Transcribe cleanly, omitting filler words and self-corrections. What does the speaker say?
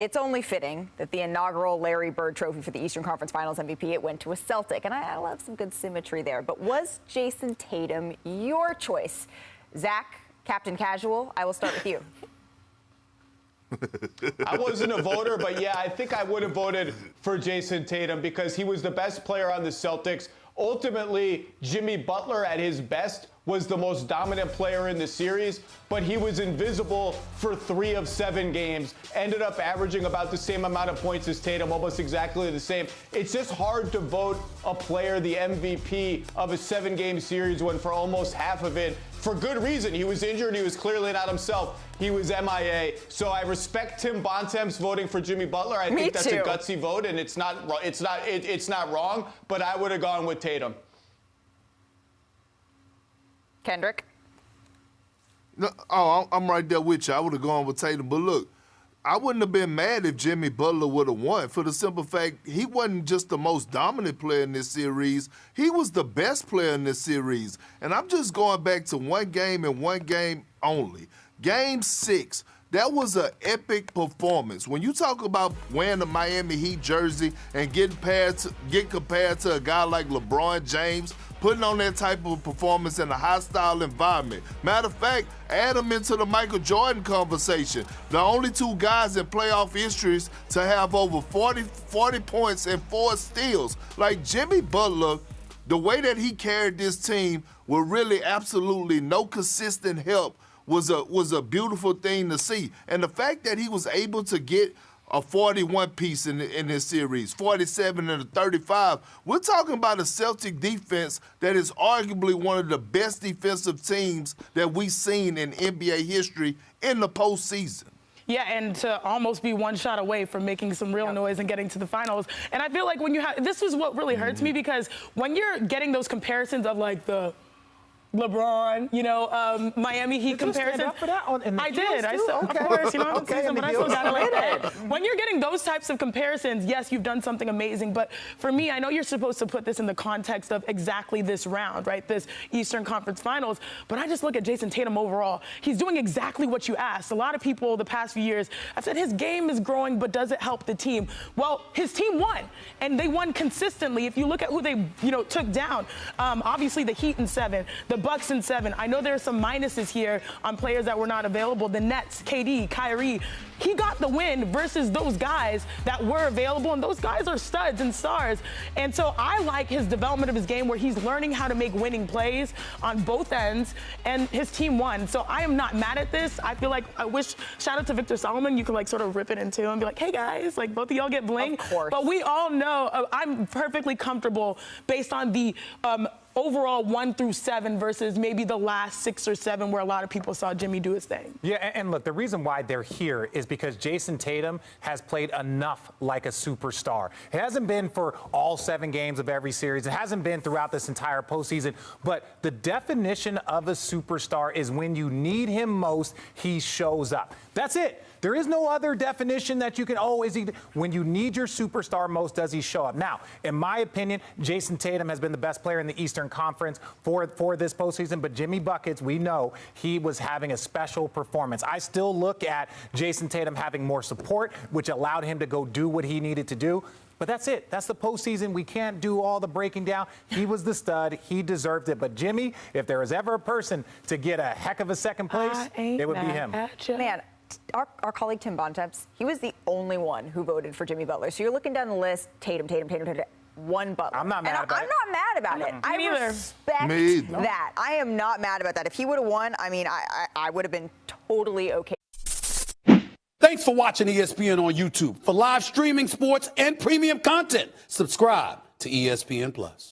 It's only fitting that the inaugural Larry Bird Trophy for the Eastern Conference Finals MVP, it went to a Celtic, and I love some good symmetry there. But was Jayson Tatum your choice? Zach, Captain Casual, I will start with you. I wasn't a voter, but yeah, I think I would have voted for Jayson Tatum because he was the best player on the Celtics. Ultimately, Jimmy Butler at his best was the most dominant player in the series, but he was invisible for 3 of 7 games, ended up averaging about the same amount of points as Tatum, almost exactly the same. It's just hard to vote a player the MVP of a 7-game series when for almost half of it, for good reason, he was injured, he was clearly not himself, he was MIA. So I respect Tim Bontemps voting for Jimmy Butler. I think that's a gutsy vote, and it's not wrong, but I would have gone with Tatum. Kendrick? No, I'm right there with you. I would have gone with Tatum. But look, I wouldn't have been mad if Jimmy Butler would have won for the simple fact he wasn't just the most dominant player in this series. He was the best player in this series. And I'm just going back to one game and one game only. Game 6. That was an epic performance. When you talk about wearing the Miami Heat jersey and get compared to a guy like LeBron James, putting on that type of performance in a hostile environment. Matter of fact, add him into the Michael Jordan conversation. The only 2 guys in playoff histories to have over 40 points and 4 steals. Like Jimmy Butler, the way that he carried this team with really absolutely no consistent help was a beautiful thing to see. And the fact that he was able to get a 41 piece in this series, 47 and a 35. We're talking about a Celtic defense that is arguably one of the best defensive teams that we've seen in NBA history in the postseason. Yeah, and to almost be one shot away from making some real noise and getting to the finals. And I feel like when you have, this is what really hurts me, because when you're getting those comparisons of like the LeBron, Miami Heat comparison. Up for that I did. I still, okay. Of course, Okay, season, but I still got it like that. When you're getting those types of comparisons, yes, you've done something amazing. But for me, I know you're supposed to put this in the context of exactly this round, right? This Eastern Conference Finals. But I just look at Jayson Tatum overall. He's doing exactly what you asked. A lot of people the past few years have said his game is growing, but does it help the team? Well, his team won, and they won consistently. If you look at who they, took down, obviously the Heat in 7, the Bucks in 7. I know there are some minuses here on players that were not available. The Nets, KD, Kyrie. He got the win versus those guys that were available, and those guys are studs and stars. And so I like his development of his game where he's learning how to make winning plays on both ends, and his team won. So I am not mad at this. I feel like I wish, shout out to Victor Solomon, you could like sort of rip it in two and be like, hey guys, like both of y'all get bling. Of course. But we all know I'm perfectly comfortable based on the overall 1 through 7 versus maybe the last 6 or 7 where a lot of people saw Jimmy do his thing. Yeah, and look, the reason why they're here is because Jayson Tatum has played enough like a superstar. It hasn't been for all 7 games of every series. It hasn't been throughout this entire postseason. But the definition of a superstar is when you need him most, he shows up. That's it. There is no other definition that you can, when you need your superstar most, does he show up? Now, in my opinion, Jayson Tatum has been the best player in the Eastern Conference for this postseason, but Jimmy Buckets, we know he was having a special performance. I still look at Jayson Tatum having more support, which allowed him to go do what he needed to do. But that's it. That's the postseason. We can't do all the breaking down. He was the stud. He deserved it. But Jimmy, if there was ever a person to get a heck of a second place, it would be him. Man, our colleague Tim Bontemps, he was the only one who voted for Jimmy Butler. So you're looking down the list, Tatum, one Butler. I'm not mad about it. I'm not mad about it. I respect that. I am not mad about that. If he would have won, I mean, I would have been totally okay. Thanks for watching ESPN on YouTube. For live streaming, sports, and premium content, subscribe to ESPN+.